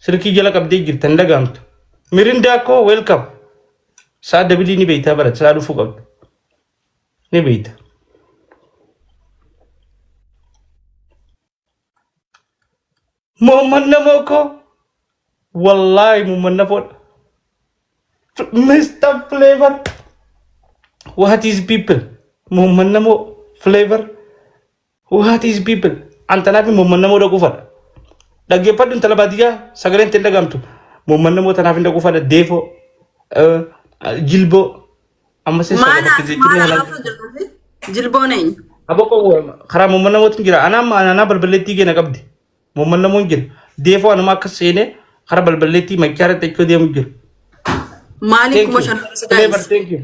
سلكي جلك أبدي جرت ندقمت مرنداكو ويلكم سعد بلي نبيتها برد سعد فوق نبيت محمد نموكو والله محمد نفوت Mr. Flavor what is people محمد نمو flavor what is people أنت نافي محمد نمو دكو فر دقي بدون تلبادية سجلين تندقمتو محمد نمو تنافي دكو فر ديفو جلبو أما ما جلبو نين أبوكو خرام محمد نمو تنجرا أنا بالبلتي جينا قبدي محمد نمو نجر ديفو أنا ما كسينه خراب بالبلتي ما كاره تيجي ديا مجر مالك مشان thank you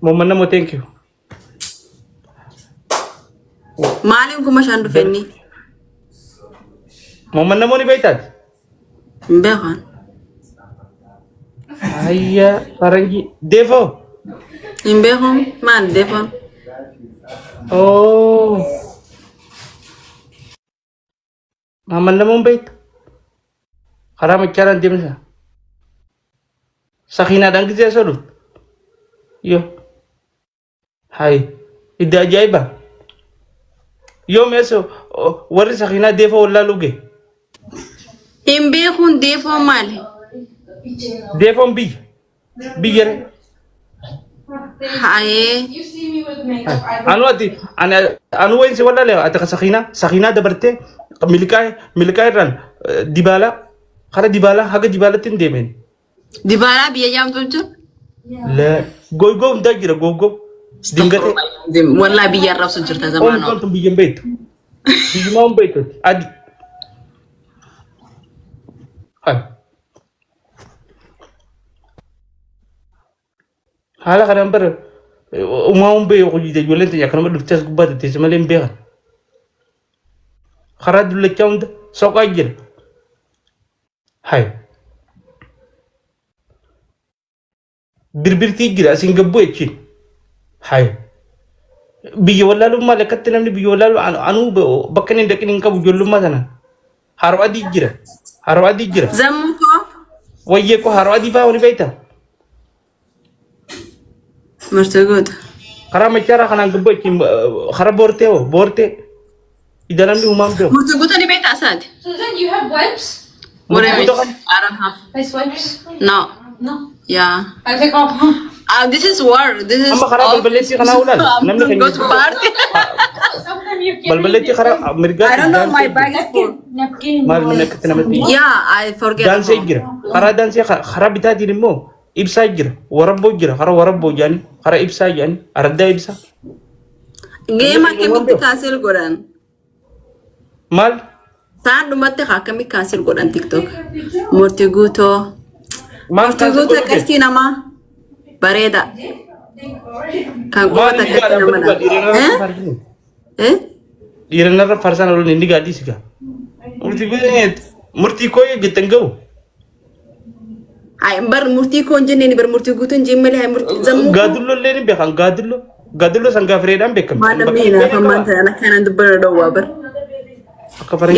محمد نمو thank you مالك مشان دفني محمد نمو نبيتات بيخان هيا فرنجي ديفو بيخان ما ديفون oh محمد نمو بيت خرام كيران ديمسا سخينا دان كزي سولو يو هاي إدا جايبا يوم يسو وري سخينا ديفو ولا لوجي بيخون ديفون مالي ديفو بيجري هاي أنا وين سوى ولا لا أتك سخينا دبرتي ملكاي ران ديبالا خلا ديبالا حاجة ديبالا تندمين ديبالا بيجام تجو لا جو مدقيرة جو دينغتي والله بيجرب سجرت زمانه كنتم بيجم بيت بيجمعهم بيت أدي هاي هلا خلينا نبر وما هم بيو خجيت جولين تيجي كنا بدو كبات تسمعين بيها خرج ولا كاوند سوق أجر هاي بربرتي جرا سينغبو يجين هاي بيجو ولا لو ما لكتنا من بيجو ولا لو أنو بكني دكني إنك بيجو ما زنا هاروا دي جرا زمكو ويجيكو هاروا دي فاوني بيتا مرتقود خرا مچارا خنا غبو يجين خرا بورتي إذا لم يومام دو مرتقود أنا بيت أسد Susan, you have wipes? what I don't have Face wipes? no No. yeah I'll take off. this is work this is أما خرا بلبلتي خنا أولاد I'm go to party Sometimes you can بلبلتي خرا مرجع I don't know my bag is full napkin. ما منك تنامتي yeah I forget دانس يجرا خرا دانس خرا بتاعتي نمو إبسا يجرا وربو جرا خرا وربو جاني خرا إبسا جاني أردا إبسا game akemi cancel goran مال tan dumatte akemi cancel goran TikTok mortiguto مال mortiguto kasti nama bareda kan kota kasti nama eh Irena ra farsan olo nindi gadi siga murti ko ye gitengau ay bar murti ko jenne ni bar mortiguto jemmele ay murti zammu gadullo leni be kan gadullo sanga fredan be kam madam mina famanta ana kana dubbar do wabar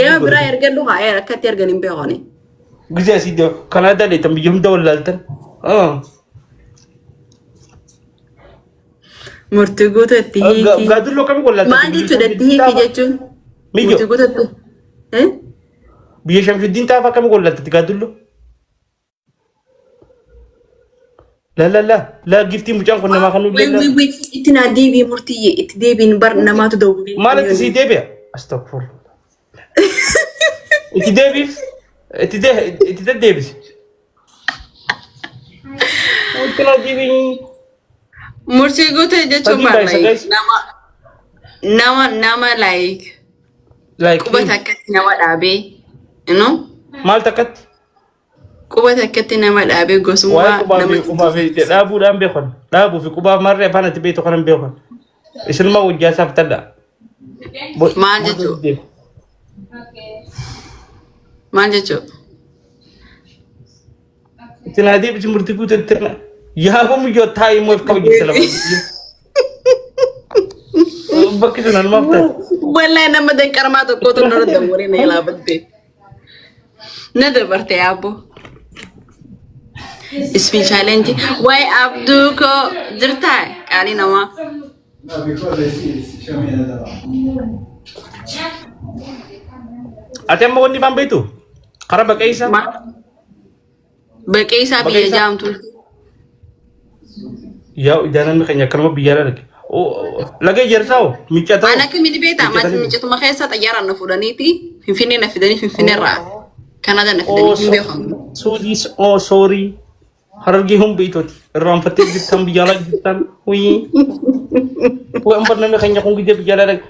game bra ergelu ha era kat erganim be goni gize asidio canada le tam yum dawlaltan mortiguto tihi gadullo kam gollaltan mandi to the tihi jechun mijo mortiguto biye shamsuddin tafa kam gollaltan gadullo لا giftي مجان كنا ما خلوا لنا وي اتنا ديبي مرتيه اتديبي bar nama to dawli مالك سي ديبي استغفر اتي ديبي وكلا ديبي mortiguto jechun bar like nama like kubata kat nama dabe you know مال تكت kubata kat nama dabe gosuma kuba في دابو دام بيخون دابو في كوبا مرة فانا تبيتو خنم بيخون ايش ما وجا ساف تدا manjecho تنا دي بيجي مرتكو تنا يا هم يو تاي مو في كوجي سلام بكيتنا المفتاح والله انا ما دين كرمات كوتو نور دموري نيلا بدي ندبرت يا أبو اسمي challenge واي عبدوك درتاي قالي نوا Ate mo ni Bamba itu? Karena bagai isa. Bagai isa biya jam tu. Ya, jangan makanya kerma biara lagi. Oh, lagi jersau, micat tau. Anak kami di beta, macam micat tu makanya saya tajaran na fudaniti, finfine na ra. Kanada na fidani himbe Oh, sorry. Hargi hum itu. Ram pati gitam biara gitam. Hui. Puan pernah makanya kung gede biara lagi.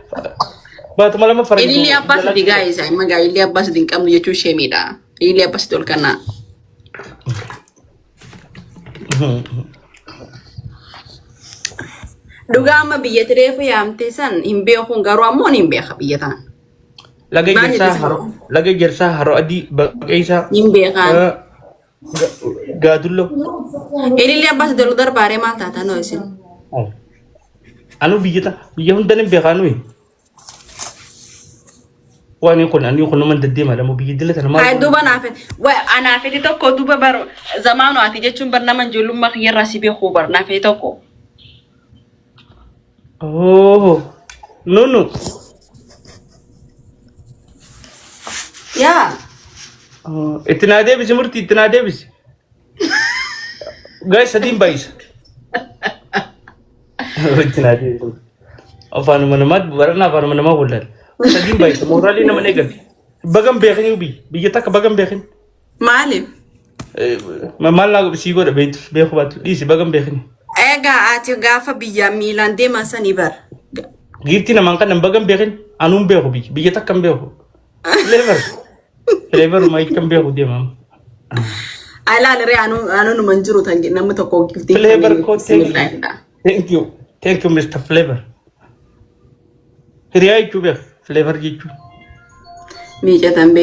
Ba't malam apa? Ili apa sih guys? Ay maga ili apa sih kamu ya cuci mida. Ili apa sih kana? Duga ama biya terefu ya amtesan himbe ko ngaro amon himbe kabiyatan. Lagi jersa haro adi bagai isa. Himbe kan. Gadullo. Ili apa sih dulu dar pare mata tano isin. Oh. Anu biya hundan himbe kanu eh. Wani kun man dadde malamu bi dilla tan ma ay duba na fet wa ana fet to ko duba baro zamanu ati je chum barnaman julum ma khiyar rasibe khubar na fet to ko oh no ya इतना दे बिस मूर्ति इतना दे बिस गए सदीम बाईस इतना दे अफान मनमत वरना अफान मनमा बोल Tadi baik, morali nama negan. Bagam bekin ubi, bigeta ke bagam bekin. Malim. Malah sigo ada begitu, beku batu. Isi bagam bekin. Ega ati gafa biya Milan de masa nibar. Gifti nama kan bagam bekin, anum beku bi, bigeta kam beku. Flavor mai kam beku dia mam. Ala lere anu manjuru tangi namu to ko gifti. Flavor ko thank you, Mr. Flavor. Riai cuba. Flavor gitu. Mijatan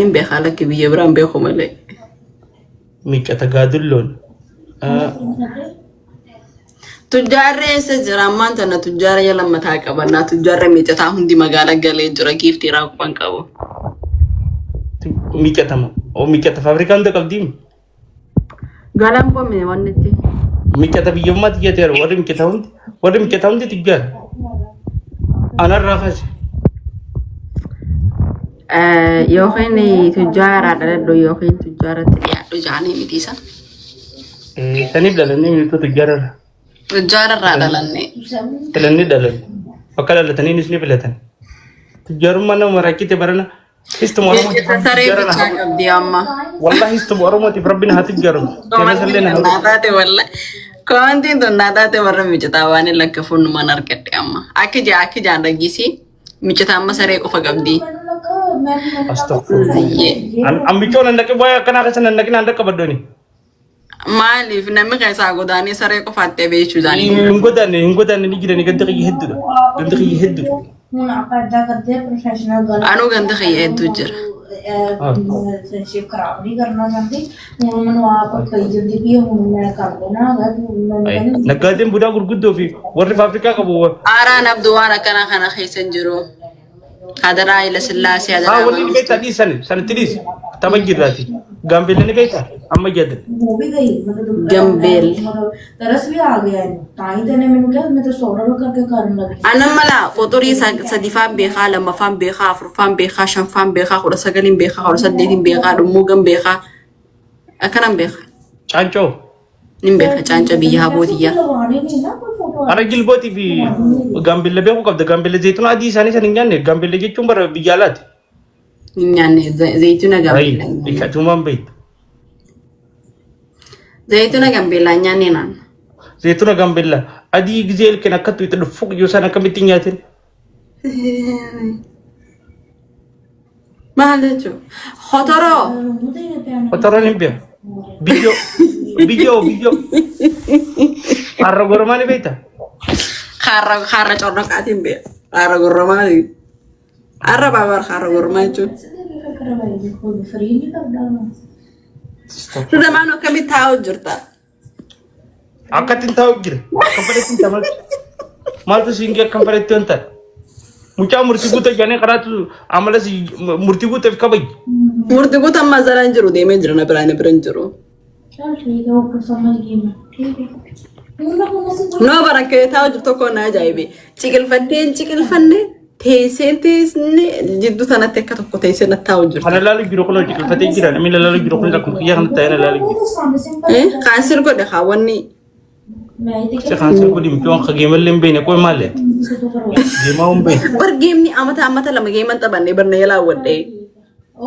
imbe khala ke biya bram be khomale. Mijata gadulon. Tujare se jaraman tana tujare yala mata ka banna tujare mijata hundi magala gale jura gifti ra ko pankabo. Mijata mo. O mijata fabrikan da kabdim. Galam ko me wanneti. Mijata biya mat ya ter warim kita hundi tijar. Anar rafas. Yohini tujara do yohin tujara ya do jani mitisa tani dalanne itu tujara radalanne dalanne dalan pakala latani nisni pelatan tujar mana marakite barana histum warmo sare bicha di amma wallahi histum warmo ti rabbina hati jarum kana sallena nadate walla kontin to nadate warra michatawane lakafun manar kette amma akije janda gisi michata masare ko fagabdi Astagfirullah. Ambico nanda ke boya kana kasan nanda ke nanda kabadoni. Malif nami kay sa godani sare ko fatte be chudani. Ingodani ni gida ni ganda kay heddu. Ganda kay heddu. Muna kada ਕਰਦੇ professional ਗੱਲ Anu ganda kay heddu jir. Friendship ਖਰਾਬ ਨਹੀਂ ਕਰਨਾ ਚਾਹੁੰਦੀ ਹੁਣ ਮੈਨੂੰ ਆਪ ਕਹੀ ਜਾਂਦੀ ਵੀ ਹੁਣ ਮੈਂ ਕਰ ਦੇਣਾ ਹੈਗਾ Nagkadim buda gurguddo fi warri fabrika kabu. Ara nabduwana kana khaysan jiro. Hadara ila sillasi hadara. Wali ni tadi san tidis. Tamajirati. Gambel ni gaita. Amma jad. वो भी गई मतलब Gambel. तरस भी आ गया है ताई देने मैंने कहा मैं तो सोडा करके करने लगी Anamala fotori sadifan beha lama fam beha afrufan beha shanfan beha khura sagalin beha khura saddetin beha dumugan beha akaram beha. Chancho. Nim beha chancha biya botiya. लगवाने नहीं ना कोई photo Ara gilboti fi gambel be ko kabda gambel zaytun adi sani sanin janne gambel ge chumbar bijalat. Nyanne zaytuna Ai, gambela. ikatuman bait. Zaytuna gambela nyanne nan. Zaytuna gambella adi gizel kena katu itu fuk yo sana kamiting yatin. Mahalecho. Khotoro. Otara limpia. Video. Arro gormani beta. Khara chornak atin be. Ara gormani. Ara babar khara gormacho. Free नहीं करना Zamano kami tao jurta. Akatin tahu gira. Komparatin tamal. Mal tu singgah komparatin tar. Mucha murti buta jane karatu amala si murti buta kabai. Murti ko tamma zaran jiru deemee jira na biraan biraan jiru. चल ठीक है ऊपर समझ गई मैं ठीक है No barakee taa'u jirtu tokko na ajaa'ibe. Ciqilfannee teessee jidduu sanatti akka tokko teessee na taa'u jirtu. Kana laalu jiru kun hojii kalfatee jira. Namni laalu jiru kun lakkuma kiyyaa kan ta'e na laalu jiru. Kaasir godhe haawwanni. Se kansir godhi mitiiwwan ka geemallee hin beekne qoy maalee? Geemaa hin beekne. Bar geemni amata lama geeman taphannee barnee yaalaa wadhee.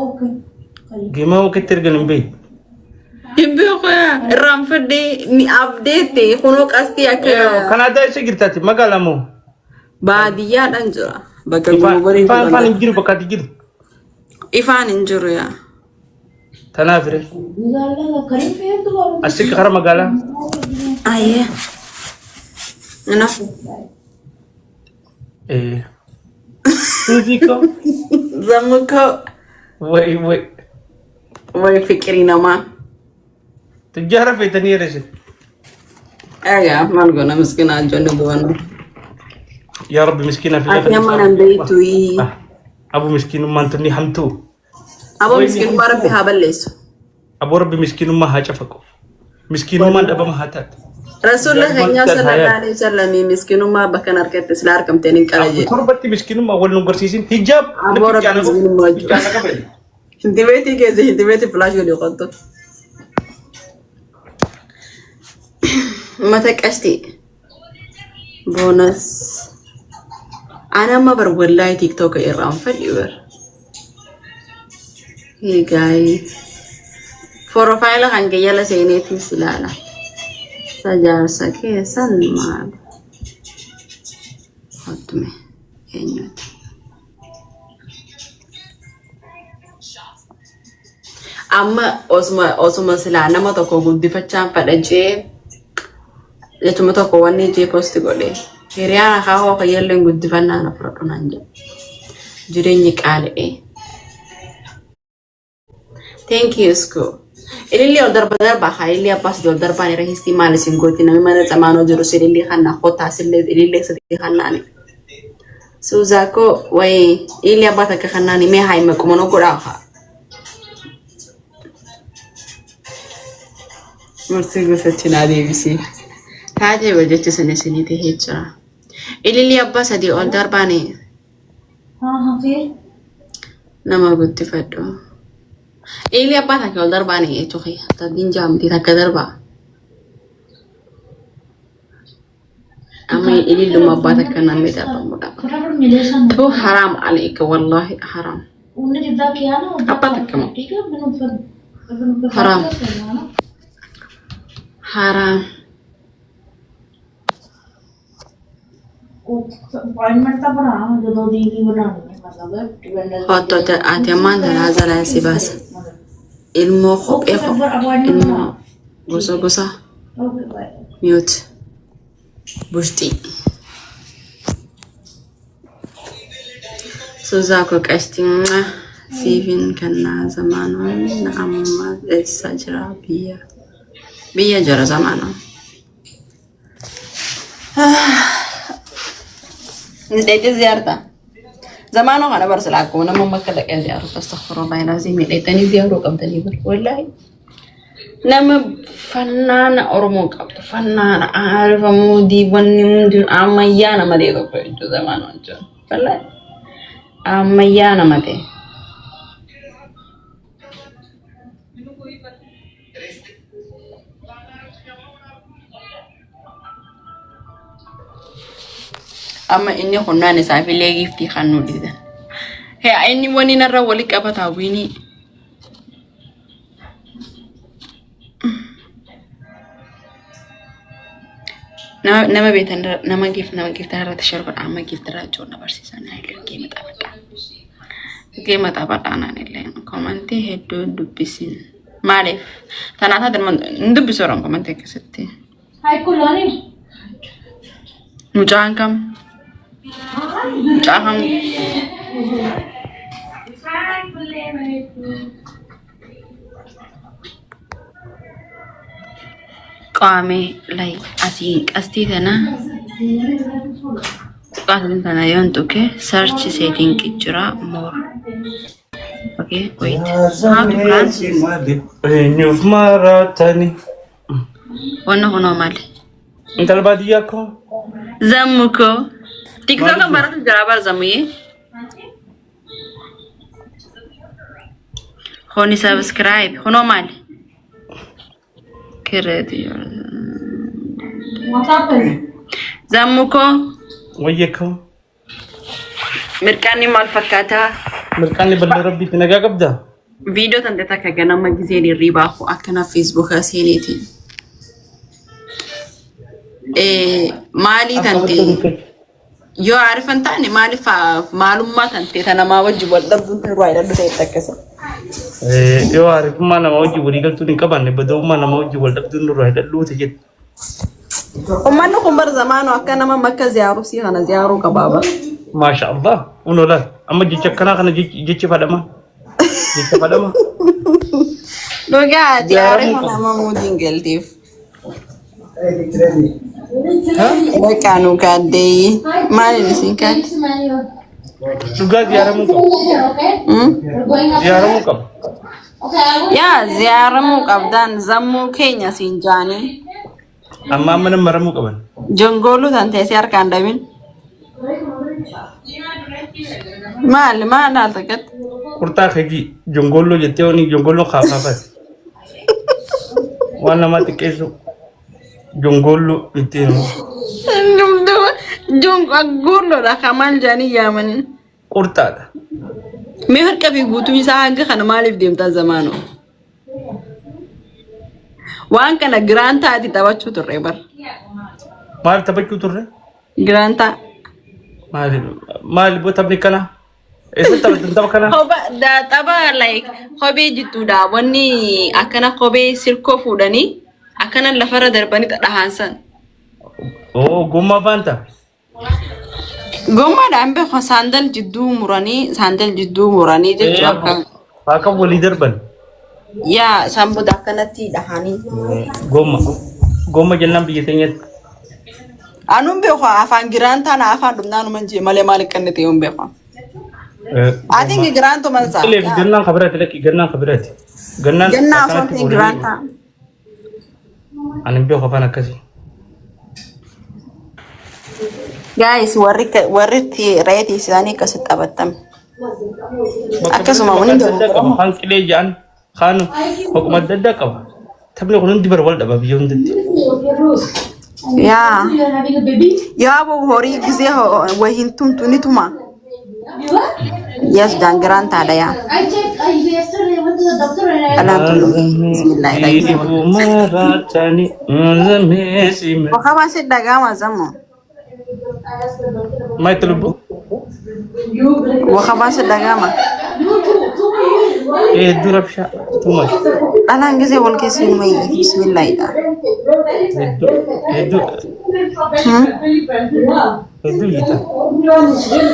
Okay Geemaa okeetti ergan hin beekne. Hibbeeko irraan fadhee ni abdeette kunoo qastii akka Kan addaa isa girtaati magaalaa moo? baadiyyaadhaan jira. Bakka Ifaan gurgurii hin jiru bakka ati jiru. ifaan hin jiru yaa. Tanaaf ire. निकालने करीब फिर दोबारा Asii kara magaalaa. Ayyee. Enough. Suuziiko. Zammuko way fikirii namaa. Tujjaara feetanii eresin. Egaa maal goona miskiina ijoollee bu'anu. Yaa Rabbi miskiina fi Ati amma nan beektuyi. Abu miskiinummaan tunni hamtuu. Aboo miskiinummaa rabbi haa balleessu. Abu Rabbi miskiinummaa haa cafaqu. Miskiinummaan dhabama haa taatu. Rasuulli keenya sallallahu alaihi wasallam miskiinummaa bakka harkatti sila argamteen hin qala jedhe. Torbatti miskiinummaa wal nu barsiisin hijaab. Aboo rabbi miskiinummaa jiru. Hintibeetii keessa hintibeetii filaash godhe qottu. Mata qasti. Bonus. Ana amma bar wallahi TikTok irraan fadhi bar. Hey guys. Profile kan gayala seeneetiin silaala. Sajaarsa keessan maal? Hattume eenyuti? Amma osuma silaa nama tokko guddifachaan fadhachee jechuma tokko wanni ijee posti godhe. Hiriyaan akaakoo kayyalleen guddifannaa na fudhadhu naan jedhu. Jireenyi qaala'ee. Thank you, school. Ilillee ol darba haa illee abbaas ol darbaan irra histii maal isin gooti namni mana xamaanoo jiru ilillee kanna hotaas ilillee sadii kannaani. Suuzaakoo wayi illee abbaas akka kannaani mee haa hima qumanoo godhaa haa. Murtii gosatti naa deebisee. Taatee hojjechisan isinii tahee jira. Ilillee abbaas sadii ol darbaani. हाँ फिर Nama guddifadhu. Ili apa tak kau darba ni cuci tadi jam tidak ke darba. Ami ini luma batak kan ami darba muda. फटाफट मिले सन Tu haram alaika wallahi haram. उन्हें जितना किया ना Apa tak kamu? ठीक है मैंने ऊपर Haram. Haram. अपॉइंटमेंट था बना जो 2 दिन की बनानी है मतलब Hoto te ati aman dah azala si bas. Ilmu khop ilmu gosa okay bye mute. Busti. Suzako casting Sivin kena zamanu na amma sajra biya jara zamanu. Ini ziarta. Zamanu kana barsalaku nama makkala kan ziaru astaghfirullah lazim ini tani ziaru kam tani bar wallahi. Nama fannana oromo kam fannana arfa mudi wanni mudi amayya nama de ko itu zamanu anjo. Wallahi. Amayya nama de. Amma inni hundaani saafilee giftii kan nu dhiisan. Hee inni wani narra wali qabataa wini. Nama beetan nama giftan irratti sharba amma giftarra joona barsiisan illee geema taphadha. Geema taphadha naan illee komantii hedduu dubbisin. Maaliif? Tanaata dirman dubbisu oran komantii keessatti. हाय कुलानी Mucaan kam? Mucaan kam? Qaame lai asii qastii tana qaatiin tana yoon tuke search setting jira more Okay, wait. How to pronounce it? You've maratani. Wanna hono mal. Intala baadiyyaa ko. Zammuko. TikTok kan baratu jarabar zamuye. Honi subscribe. Hono mal. Kireti. Zammuko. Wayyako. Mirkani mal fakata. Mirqaanni bal'oo rabbiitti nagaa qabda. Video tante takka ganama gisee ni riba ko akana Facebook aseneti. Mali tante. Yo arifan tani mali fa malumma tante tanama wajib wadabdun ruwa ida dute takkasa. Yo arifummaa nama wajji walii galtuun hin qabanne bada'ummaa nama wajji wal dhabduun nurraa hidhadhuute jedhe. Ummanu kumbar zamanu akana ma makka ziyaru si kana ziyaru kababa. Masha Allah. Unola. Amma jecha kana kana jecha fadama. Jecha fadama. Doga diare nama mudin geltif. Kanu kadde mali nisinkat. Duga ziaramu qab. Ziaramu qab. Ya ziaramu qabdan zammu Kenya sinjani. Amma mana maramu qaban. Jongolu tante si harkaan dabin. Maal takat. Kurtaa kegi jongollo jettee wani jongollo kaafaafas. Waan nama xiqqeessu jongollo ittiin. Jongollo da kamal jani yamanin. Kurtaadha. Mee harka fi guutuu isaa hanga kana maaliif deemtaa zamaanu? Waan kana giraantaa ati taphachuu turre bar. Maal taphachuu turre? Giraantaa. Maal taphni kana? Eessa taphatan tapha kana? Tapha like kophee jittuudha. Wanni akkana kophee sirkoo fuudhanii akkana lafarra darbanii dhahansan. Oh, gommaa faanta. Gommaadhaan beeku saandal jidduu muranii jechuudha akka. Akka walii darban. Yaa sambuda akkanatti dhahanii. Gomma jennaan biyya keenyatti. Anuun beeku afaan giraantaa na afaan dhumnaan manjee malee maal akkanni ta'e hin beeku. Ati ngi giraantu mansa. Gannaan kabiraati lakki gannaan kabiraati. Gannaa asooti giraantaa. Ani beeku afaan akkasii. Guys, warri reeti isaanii akkasitti taphatame. Akkasuma wani qaba. Kan qilee ja'an kaanu hoquma adda addaa qaba. Taphni kun hundi bara wal dhaba biyya hundatti. Yaa boo horii gisee wahin tumtu ni tuma. Yes, jangan tak ada ya. Bismillahirrahmanirrahim. Kau masih dagang mazamu? Mai terlubu? Kau masih dagang mah? Durab syak, tuma. Alang gisee wal kesin mai. Bismillahirrahmanirrahim. Itu kita.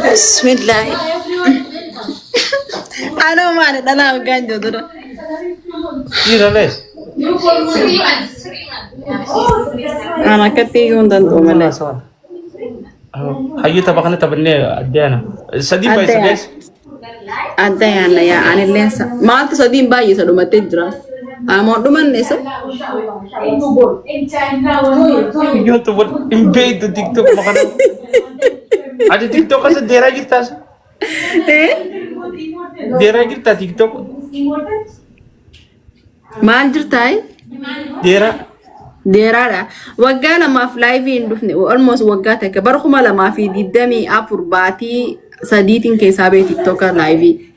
Bismillah. Ano man dala ganjo dulu. Iya les. Anak ketiga undan tuh mana? Hayu tabakan tabannya ada na. Sedih bayi sedih. Ada ya aneh lesa. Mal tuh sedih bayi sudah mati jera. Mau duman lesa? YouTube imbe itu TikTok makan. Ada TikTok kan daerah kita. Daerah kita TikTok. Manjur tay? Daerah dah. Wagga lama live indufne almost wagga tak. Baru kuma lama fi didami afur bati saditin ke sabe TikTok live.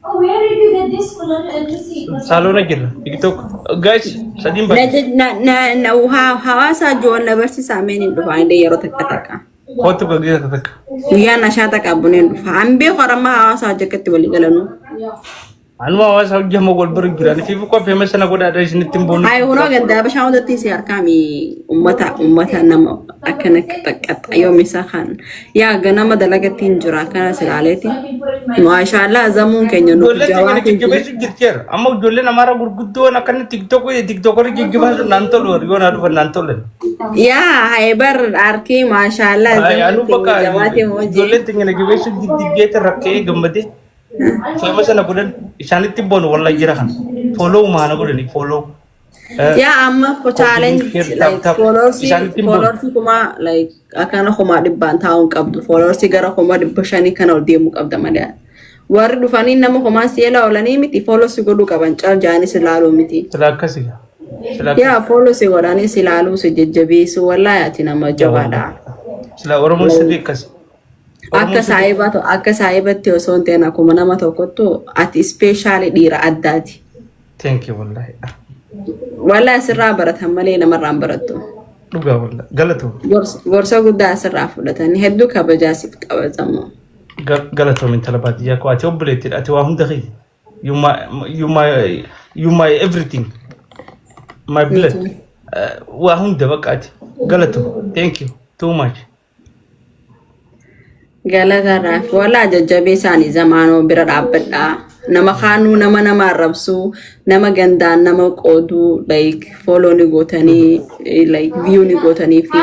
Oh, where did you get this color and see? Salon aja TikTok. Guys, sadim ba? Na hawasa jual na versi sa amin indufa inde yaro taka. Kotu bagian tak. Iya nasihat kabunin. Ambil orang mah hawasa jaket wali galanu. Anu awas hojja mo gol bergiran fi ko fe masana goda da shi nitin bonu Ay huno ganda ba shawo datti si arkami ummata nama akana takkat ayo misahan ya ganama dalagatin jura kana silaleti masha Allah zamun kenya no jolle jawati tingene jigbe su girker amma jolle na mara gurguddo na kan tiktok ri jigbe su nantol wor yona do nantol ya haybar arki masha Allah ay anu baka jawati moji jolle tingene jigbe su digge ta rakke gambade famous na gudan isani tibbon wallahi jirahan follow mana gudan follow ya amma ko challenge like followers kuma like akana kuma dibban taun qabdu followers gara kuma dibbashani kana demu qabda mada war dufani nama kuma sela olani miti followers godu qaban car jani silalo miti silakasiga ya followers godani silalo se jejjabe su wallahi atina majabada sila oromo sidikas akka saayibatti osoo hin ta'in akkuma nama tokkottu ati special dhiira addaati. Thank you wallahi. Wallahi asirraa baratan malee namarraan barattu. Dhugaa wallahi galatoo. Gorsa guddaa asirraa fudhatanii hedduu kabajaasiif qabatamu. Galatoo min talabaatiyyaa ko ati obboleettidha ati waa hunda kiyya. You my everything. My blood. Waa hunda bakka ati. Galatoo. Thank you too much. Galata raaf wala jajjabe isaanii zamaanoo bira dhaabbadha nama kaanuu nama arrabsu nama gandaan nama qoodu like follow ni gootanii like view ni gootanii fi